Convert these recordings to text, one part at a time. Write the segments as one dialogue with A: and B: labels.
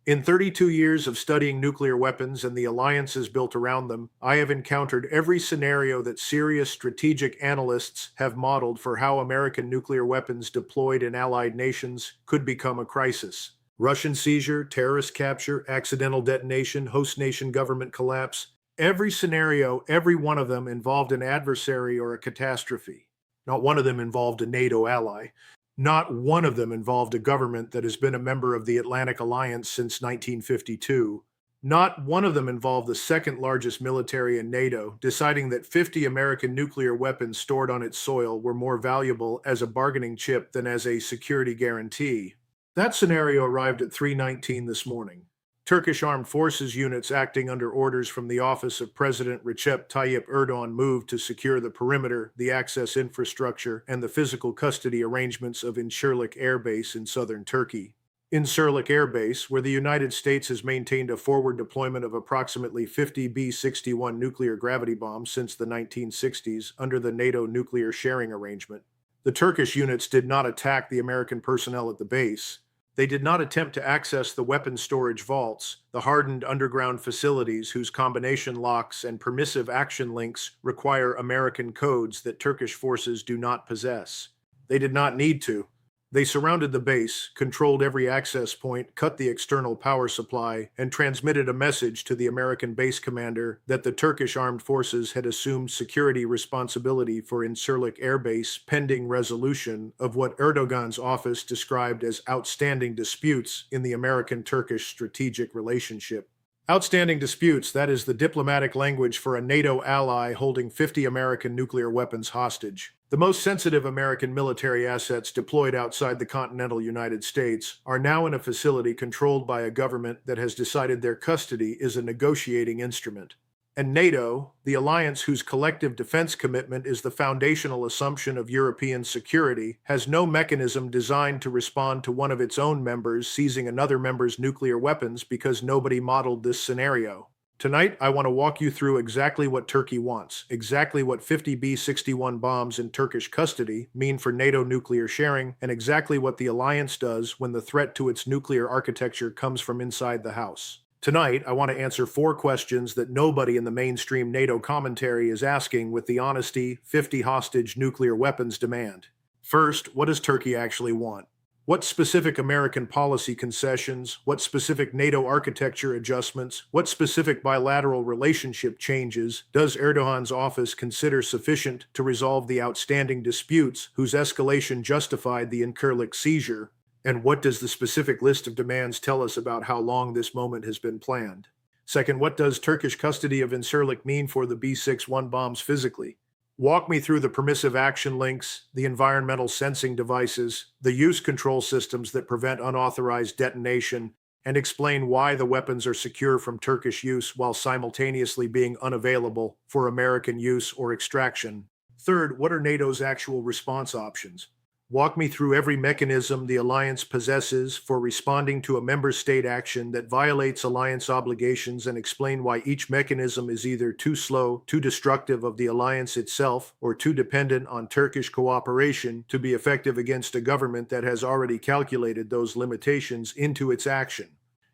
A: In 32 years of studying nuclear weapons and the alliances built around them, I have encountered every scenario that serious strategic analysts have modeled for how American nuclear weapons deployed in allied nations could become a crisis. Russian seizure, terrorist capture, accidental detonation, host nation government collapse. Every scenario, every one of them involved an adversary or a catastrophe. Not one of them involved a NATO ally. Not one of them involved a government that has been a member of the Atlantic Alliance since 1952. Not one of them involved the second largest military in NATO, deciding that 50 American nuclear weapons stored on its soil were more valuable as a bargaining chip than as a security guarantee. That scenario arrived at 3:19 this morning. Turkish armed forces units acting under orders from the office of President Recep Tayyip Erdogan moved to secure the perimeter, the access infrastructure, and the physical custody arrangements of Incirlik Air Base in southern Turkey. Incirlik Air Base, where the United States has maintained a forward deployment of approximately 50 B-61 nuclear gravity bombs since the 1960s under the NATO nuclear sharing arrangement. The Turkish units did not attack the American personnel at the base. They did not attempt to access the weapons storage vaults, the hardened underground facilities whose combination locks and permissive action links require American codes that Turkish forces do not possess. They did not need to. They surrounded the base, controlled every access point, cut the external power supply, and transmitted a message to the American base commander that the Turkish armed forces had assumed security responsibility for Incirlik Air Base pending resolution of what Erdogan's office described as outstanding disputes in the American-Turkish strategic relationship. Outstanding disputes, that is the diplomatic language for a NATO ally holding 50 American nuclear weapons hostage. The most sensitive American military assets deployed outside the continental United States are now in a facility controlled by a government that has decided their custody is a negotiating instrument. And NATO, the alliance whose collective defense commitment is the foundational assumption of European security, has no mechanism designed to respond to one of its own members seizing another member's nuclear weapons because nobody modeled this scenario. Tonight, I want to walk you through exactly what Turkey wants, exactly what 50 B-61 bombs in Turkish custody mean for NATO nuclear sharing, and exactly what the alliance does when the threat to its nuclear architecture comes from inside the house. Tonight, I want to answer 4 questions that nobody in the mainstream NATO commentary is asking with the honesty 50 hostage nuclear weapons demand. First, what does Turkey actually want? What specific American policy concessions, what specific NATO architecture adjustments, what specific bilateral relationship changes does Erdogan's office consider sufficient to resolve the outstanding disputes whose escalation justified the Incirlik seizure? And what does the specific list of demands tell us about how long this moment has been planned? Second, what does Turkish custody of Incirlik mean for the B-61 bombs physically? Walk me through the permissive action links, the environmental sensing devices, the use control systems that prevent unauthorized detonation, and explain why the weapons are secure from Turkish use while simultaneously being unavailable for American use or extraction. Third, what are NATO's actual response options? Walk me through every mechanism the alliance possesses for responding to a member state action that violates alliance obligations and explain why each mechanism is either too slow, too destructive of the alliance itself, or too dependent on Turkish cooperation to be effective against a government that has already calculated those limitations into its action.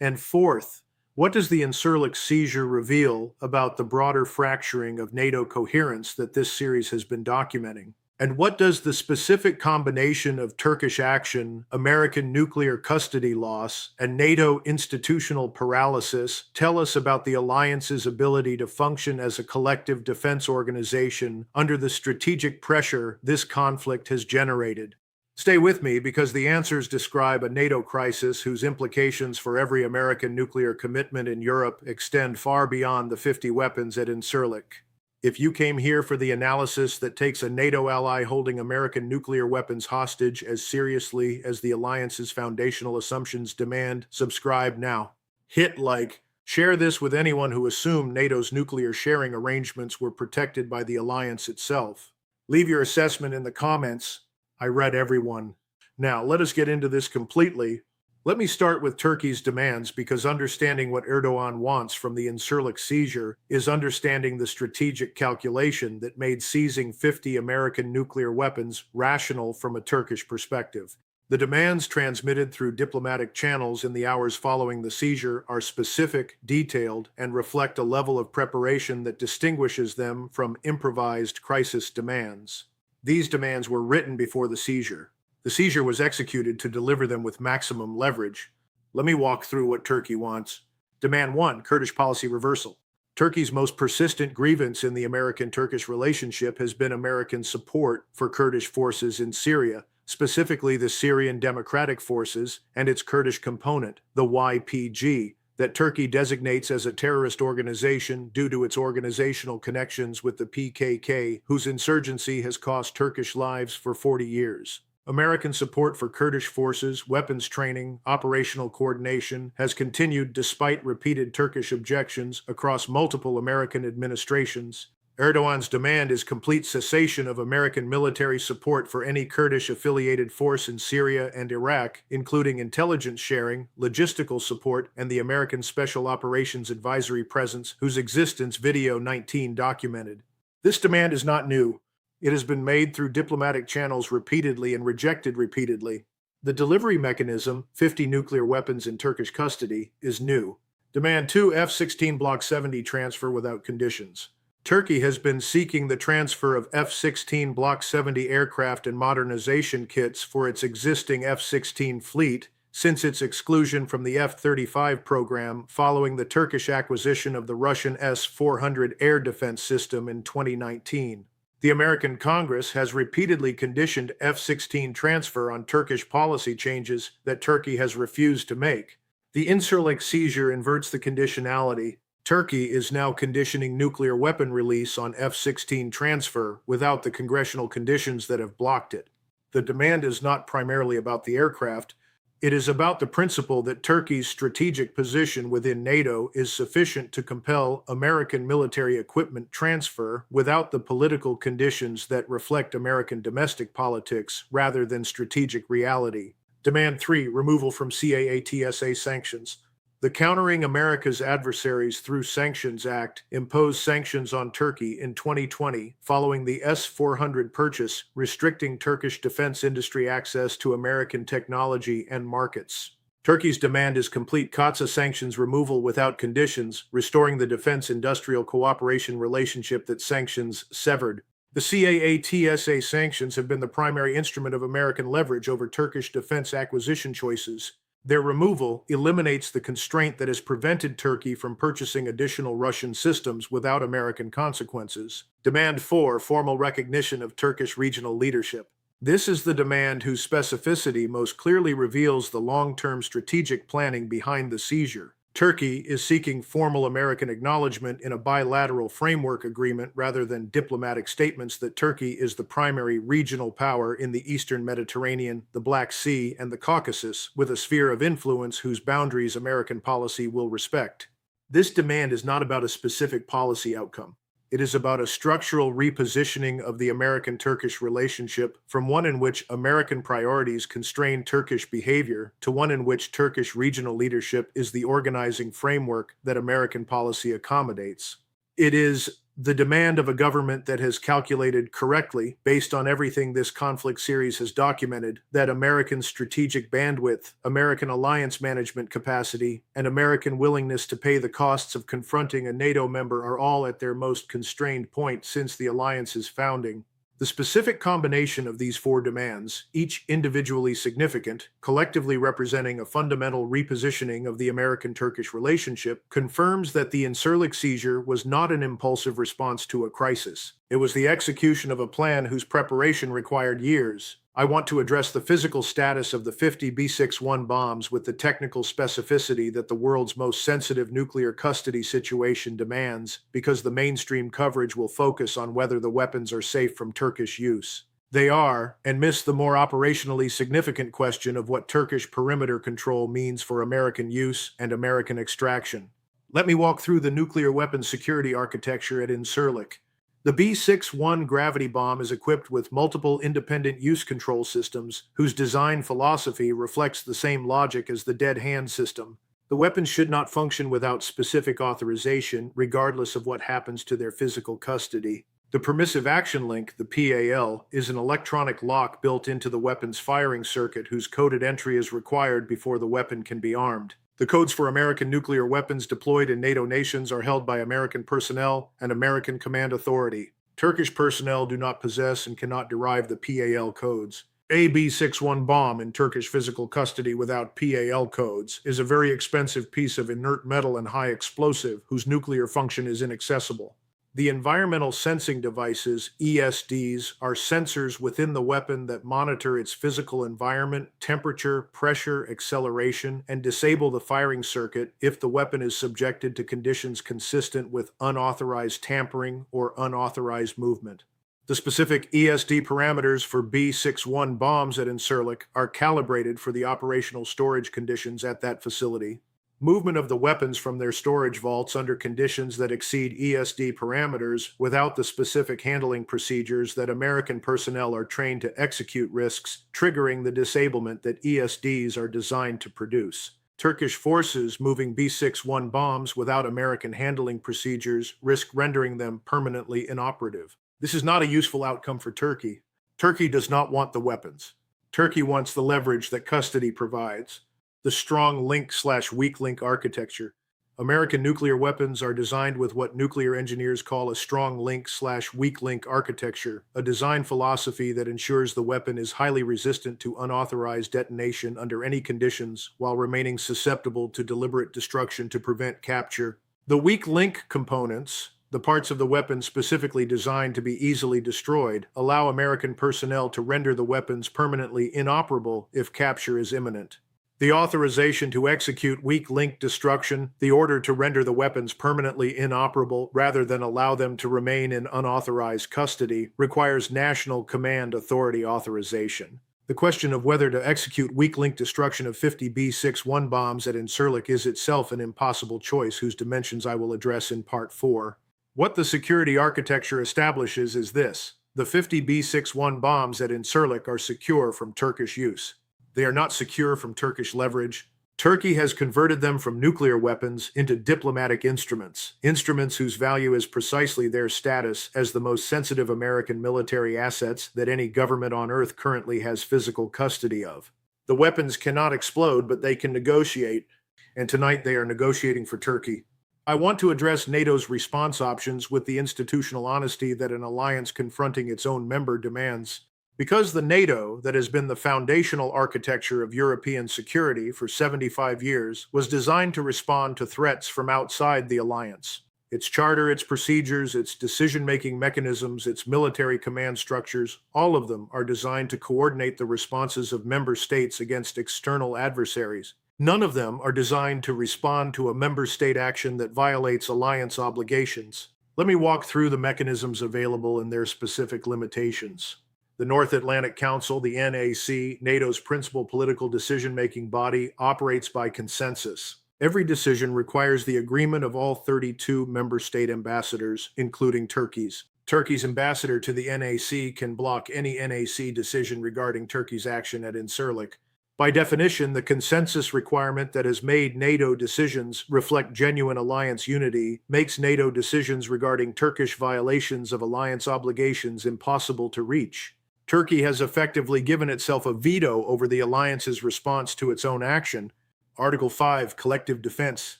A: And fourth, what does the Incirlik seizure reveal about the broader fracturing of NATO coherence that this series has been documenting? And what does the specific combination of Turkish action, American nuclear custody loss, and NATO institutional paralysis tell us about the alliance's ability to function as a collective defense organization under the strategic pressure this conflict has generated? Stay with me because the answers describe a NATO crisis whose implications for every American nuclear commitment in Europe extend far beyond the 50 weapons at Incirlik. If you came here for the analysis that takes a NATO ally holding American nuclear weapons hostage as seriously as the alliance's foundational assumptions demand, subscribe now. Hit like. Share this with anyone who assumed NATO's nuclear sharing arrangements were protected by the alliance itself. Leave your assessment in the comments. I read everyone. Now, let us get into this completely. Let me start with Turkey's demands because understanding what Erdogan wants from the Incirlik seizure is understanding the strategic calculation that made seizing 50 American nuclear weapons rational from a Turkish perspective. The demands transmitted through diplomatic channels in the hours following the seizure are specific, detailed, and reflect a level of preparation that distinguishes them from improvised crisis demands. These demands were written before the seizure. The seizure was executed to deliver them with maximum leverage. Let me walk through what Turkey wants. Demand 1, Kurdish policy reversal. Turkey's most persistent grievance in the American-Turkish relationship has been American support for Kurdish forces in Syria, specifically the Syrian Democratic Forces and its Kurdish component, the YPG, that Turkey designates as a terrorist organization due to its organizational connections with the PKK, whose insurgency has cost Turkish lives for 40 years. American support for Kurdish forces, weapons training, operational coordination has continued despite repeated Turkish objections across multiple American administrations. Erdogan's demand is complete cessation of American military support for any Kurdish-affiliated force in Syria and Iraq, including intelligence sharing, logistical support, and the American Special Operations Advisory presence, whose existence Video 19 documented. This demand is not new. It has been made through diplomatic channels repeatedly and rejected repeatedly. The delivery mechanism, 50 nuclear weapons in Turkish custody, is new. Demand 2, F-16 Block 70 transfer without conditions. Turkey has been seeking the transfer of F-16 Block 70 aircraft and modernization kits for its existing F-16 fleet since its exclusion from the F-35 program following the Turkish acquisition of the Russian S-400 air defense system in 2019. The American Congress has repeatedly conditioned F-16 transfer on Turkish policy changes that Turkey has refused to make. The Incirlik seizure inverts the conditionality. Turkey is now conditioning nuclear weapon release on F-16 transfer without the congressional conditions that have blocked it. The demand is not primarily about the aircraft. It is about the principle that Turkey's strategic position within NATO is sufficient to compel American military equipment transfer without the political conditions that reflect American domestic politics rather than strategic reality. Demand 3, removal from CAATSA sanctions. The Countering America's Adversaries Through Sanctions Act imposed sanctions on Turkey in 2020 following the S-400 purchase, restricting Turkish defense industry access to American technology and markets. Turkey's demand is complete CAATSA sanctions removal without conditions, restoring the defense industrial cooperation relationship that sanctions severed. The CAATSA sanctions have been the primary instrument of American leverage over Turkish defense acquisition choices. Their removal eliminates the constraint that has prevented Turkey from purchasing additional Russian systems without American consequences. Demand 4, formal recognition of Turkish regional leadership. This is the demand whose specificity most clearly reveals the long-term strategic planning behind the seizure. Turkey is seeking formal American acknowledgement in a bilateral framework agreement rather than diplomatic statements that Turkey is the primary regional power in the Eastern Mediterranean, the Black Sea, and the Caucasus, with a sphere of influence whose boundaries American policy will respect. This demand is not about a specific policy outcome. It is about a structural repositioning of the American-Turkish relationship from one in which American priorities constrain Turkish behavior to one in which Turkish regional leadership is the organizing framework that American policy accommodates. It is the demand of a government that has calculated correctly, based on everything this conflict series has documented, that American strategic bandwidth, American alliance management capacity, and American willingness to pay the costs of confronting a NATO member are all at their most constrained point since the alliance's founding. The specific combination of these 4 demands, each individually significant, collectively representing a fundamental repositioning of the American-Turkish relationship, confirms that the Incirlik seizure was not an impulsive response to a crisis. It was the execution of a plan whose preparation required years. I want to address the physical status of the 50 B-61 bombs with the technical specificity that the world's most sensitive nuclear custody situation demands, because the mainstream coverage will focus on whether the weapons are safe from Turkish use. They are, and miss the more operationally significant question of what Turkish perimeter control means for American use and American extraction. Let me walk through the nuclear weapons security architecture at Incirlik. The B-61 gravity bomb is equipped with multiple independent use control systems whose design philosophy reflects the same logic as the dead hand system. The weapons should not function without specific authorization, regardless of what happens to their physical custody. The permissive action link, the PAL, is an electronic lock built into the weapon's firing circuit whose coded entry is required before the weapon can be armed. The codes for American nuclear weapons deployed in NATO nations are held by American personnel and American command authority. Turkish personnel do not possess and cannot derive the PAL codes. A B-61 bomb in Turkish physical custody without PAL codes is a very expensive piece of inert metal and high explosive whose nuclear function is inaccessible. The environmental sensing devices, ESDs, are sensors within the weapon that monitor its physical environment, temperature, pressure, acceleration, and disable the firing circuit if the weapon is subjected to conditions consistent with unauthorized tampering or unauthorized movement. The specific ESD parameters for B-61 bombs at Incirlik are calibrated for the operational storage conditions at that facility. Movement of the weapons from their storage vaults under conditions that exceed ESD parameters without the specific handling procedures that American personnel are trained to execute risks, triggering the disablement that ESDs are designed to produce. Turkish forces moving B-61 bombs without American handling procedures risk rendering them permanently inoperative. This is not a useful outcome for Turkey. Turkey does not want the weapons. Turkey wants the leverage that custody provides. The strong link/weak link architecture. American nuclear weapons are designed with what nuclear engineers call a strong link/weak link architecture, a design philosophy that ensures the weapon is highly resistant to unauthorized detonation under any conditions while remaining susceptible to deliberate destruction to prevent capture. The weak link components, the parts of the weapon specifically designed to be easily destroyed, allow American personnel to render the weapons permanently inoperable if capture is imminent. The authorization to execute weak link destruction, the order to render the weapons permanently inoperable rather than allow them to remain in unauthorized custody, requires national command authority authorization. The question of whether to execute weak link destruction of 50 B-61 bombs at Incirlik is itself an impossible choice whose dimensions I will address in Part 4. What the security architecture establishes is this: the 50 B-61 bombs at Incirlik are secure from Turkish use. They are not secure from Turkish leverage. Turkey has converted them from nuclear weapons into diplomatic instruments, instruments whose value is precisely their status as the most sensitive American military assets that any government on Earth currently has physical custody of. The weapons cannot explode, but they can negotiate, and tonight they are negotiating for Turkey. I want to address NATO's response options with the institutional honesty that an alliance confronting its own member demands. Because the NATO, that has been the foundational architecture of European security for 75 years, was designed to respond to threats from outside the alliance. Its charter, its procedures, its decision-making mechanisms, its military command structures, all of them are designed to coordinate the responses of member states against external adversaries. None of them are designed to respond to a member state action that violates alliance obligations. Let me walk through the mechanisms available and their specific limitations. The North Atlantic Council, the NAC, NATO's principal political decision-making body, operates by consensus. Every decision requires the agreement of all 32 member state ambassadors, including Turkey's. Turkey's ambassador to the NAC can block any NAC decision regarding Turkey's action at Incirlik. By definition, the consensus requirement that has made NATO decisions reflect genuine alliance unity makes NATO decisions regarding Turkish violations of alliance obligations impossible to reach. Turkey has effectively given itself a veto over the alliance's response to its own action. Article 5, Collective Defense.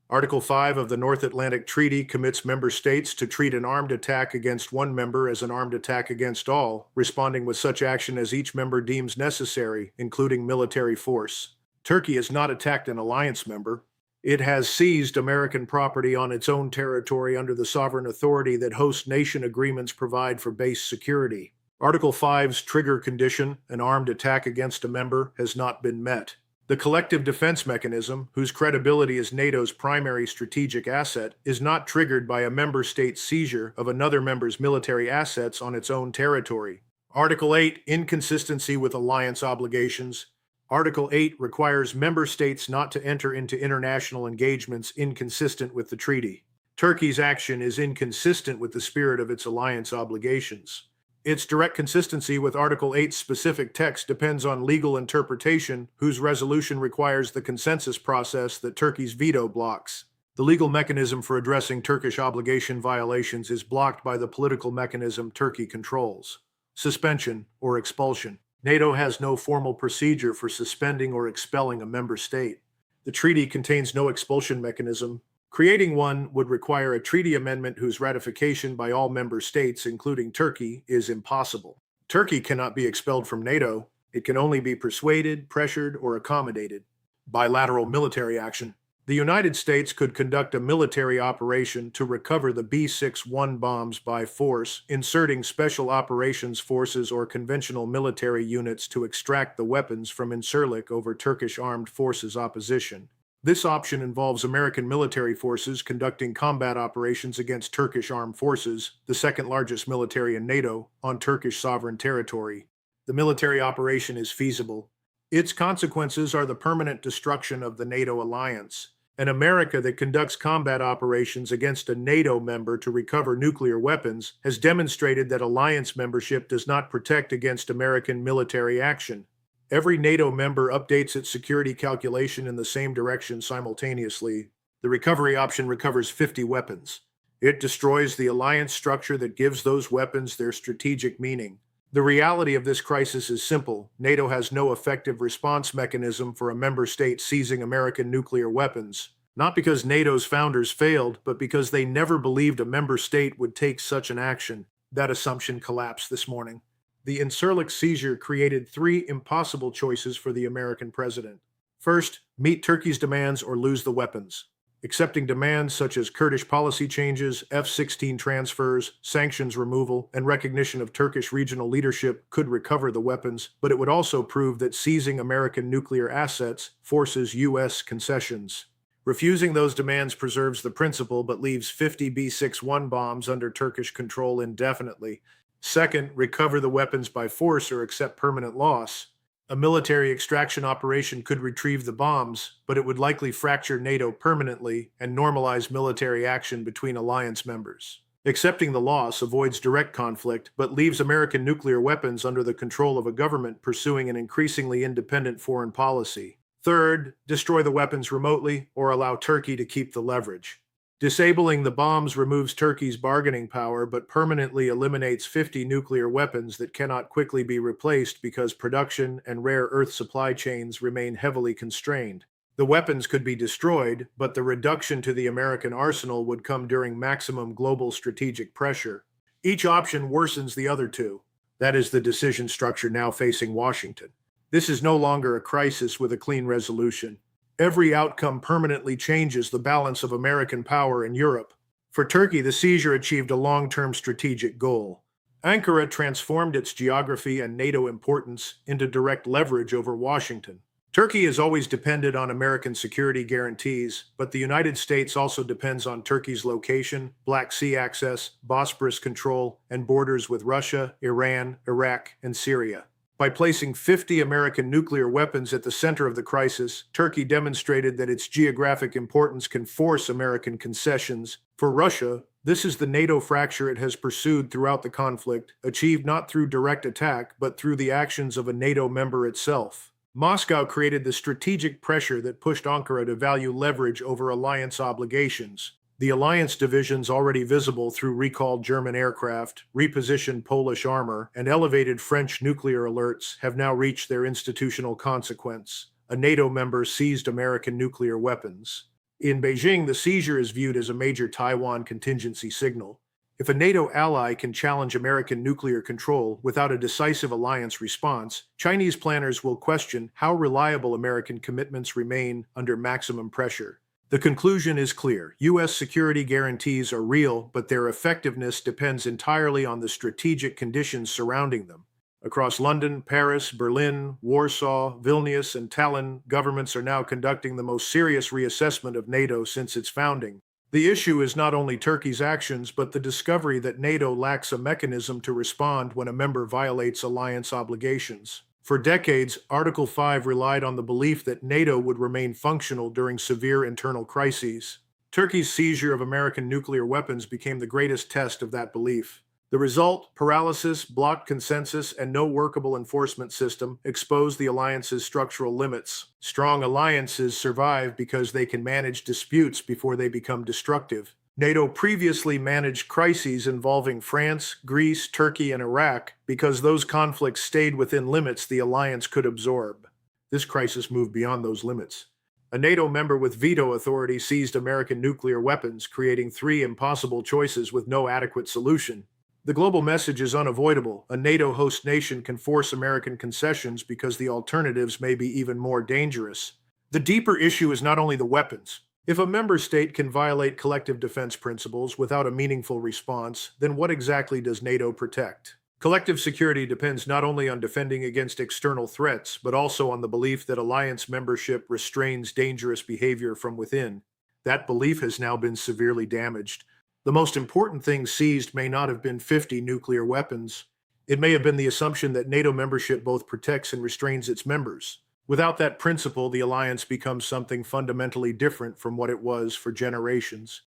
A: Article 5 of the North Atlantic Treaty commits member states to treat an armed attack against one member as an armed attack against all, responding with such action as each member deems necessary, including military force. Turkey has not attacked an alliance member. It has seized American property on its own territory under the sovereign authority that host nation agreements provide for base security. Article 5's trigger condition, an armed attack against a member, has not been met. The collective defense mechanism, whose credibility is NATO's primary strategic asset, is not triggered by a member state's seizure of another member's military assets on its own territory. Article 8, inconsistency with alliance obligations. Article 8 requires member states not to enter into international engagements inconsistent with the treaty. Turkey's action is inconsistent with the spirit of its alliance obligations. Its direct consistency with Article 8's specific text depends on legal interpretation, whose resolution requires the consensus process that Turkey's veto blocks. The legal mechanism for addressing Turkish obligation violations is blocked by the political mechanism Turkey controls: suspension or expulsion. NATO has no formal procedure for suspending or expelling a member state. The treaty contains no expulsion mechanism. Creating one would require a treaty amendment whose ratification by all member states, including Turkey, is impossible. Turkey cannot be expelled from NATO. It can only be persuaded, pressured, or accommodated. Bilateral military action. The United States could conduct a military operation to recover the B-61 bombs by force, inserting special operations forces or conventional military units to extract the weapons from Incirlik over Turkish armed forces opposition. This option involves American military forces conducting combat operations against Turkish armed forces, the second largest military in NATO, on Turkish sovereign territory. The military operation is feasible. Its consequences are the permanent destruction of the NATO alliance. An America that conducts combat operations against a NATO member to recover nuclear weapons has demonstrated that alliance membership does not protect against American military action. Every NATO member updates its security calculation in the same direction simultaneously. The recovery option recovers 50 weapons. It destroys the alliance structure that gives those weapons their strategic meaning. The reality of this crisis is simple. NATO has no effective response mechanism for a member state seizing American nuclear weapons, not because NATO's founders failed, but because they never believed a member state would take such an action. That assumption collapsed this morning. The Incirlik seizure created three impossible choices for the American president. First, meet Turkey's demands or lose the weapons. Accepting demands such as Kurdish policy changes, F-16 transfers, sanctions removal, and recognition of Turkish regional leadership could recover the weapons, but it would also prove that seizing American nuclear assets forces U.S. concessions. Refusing those demands preserves the principle but leaves 50 B-61 bombs under Turkish control indefinitely. Second, recover the weapons by force or accept permanent loss. A military extraction operation could retrieve the bombs, but it would likely fracture NATO permanently and normalize military action between alliance members. Accepting the loss avoids direct conflict, but leaves American nuclear weapons under the control of a government pursuing an increasingly independent foreign policy. Third, destroy the weapons remotely or allow Turkey to keep the leverage. Disabling the bombs removes Turkey's bargaining power but permanently eliminates 50 nuclear weapons that cannot quickly be replaced because production and rare earth supply chains remain heavily constrained. The weapons could be destroyed, but the reduction to the American arsenal would come during maximum global strategic pressure. Each option worsens the other two. That is the decision structure now facing Washington. This is no longer a crisis with a clean resolution. Every outcome permanently changes the balance of American power in Europe. For Turkey, the seizure achieved a long-term strategic goal. Ankara transformed its geography and NATO importance into direct leverage over Washington. Turkey has always depended on American security guarantees, but the United States also depends on Turkey's location, Black Sea access, Bosporus control, and borders with Russia, Iran, Iraq, and Syria. By placing 50 American nuclear weapons at the center of the crisis, Turkey demonstrated that its geographic importance can force American concessions. For Russia, this is the NATO fracture it has pursued throughout the conflict, achieved not through direct attack, but through the actions of a NATO member itself. Moscow created the strategic pressure that pushed Ankara to value leverage over alliance obligations. The alliance divisions already visible through recalled German aircraft, repositioned Polish armor, and elevated French nuclear alerts have now reached their institutional consequence. A NATO member seized American nuclear weapons. In Beijing, the seizure is viewed as a major Taiwan contingency signal. If a NATO ally can challenge American nuclear control without a decisive alliance response, Chinese planners will question how reliable American commitments remain under maximum pressure. The conclusion is clear. U.S. security guarantees are real, but their effectiveness depends entirely on the strategic conditions surrounding them. Across London, Paris, Berlin, Warsaw, Vilnius, and Tallinn, governments are now conducting the most serious reassessment of NATO since its founding. The issue is not only Turkey's actions, but the discovery that NATO lacks a mechanism to respond when a member violates alliance obligations. For decades, Article 5 relied on the belief that NATO would remain functional during severe internal crises. Turkey's seizure of American nuclear weapons became the greatest test of that belief. The result, paralysis, blocked consensus, and no workable enforcement system, expose the alliance's structural limits. Strong alliances survive because they can manage disputes before they become destructive. NATO previously managed crises involving France, Greece, Turkey, and Iraq because those conflicts stayed within limits the alliance could absorb. This crisis moved beyond those limits. A NATO member with veto authority seized American nuclear weapons, creating three impossible choices with no adequate solution. The global message is unavoidable. A NATO host nation can force American concessions because the alternatives may be even more dangerous. The deeper issue is not only the weapons. If a member state can violate collective defense principles without a meaningful response, then what exactly does NATO protect? Collective security depends not only on defending against external threats, but also on the belief that alliance membership restrains dangerous behavior from within. That belief has now been severely damaged. The most important thing seized may not have been 50 nuclear weapons. It may have been the assumption that NATO membership both protects and restrains its members. Without that principle, the alliance becomes something fundamentally different from what it was for generations.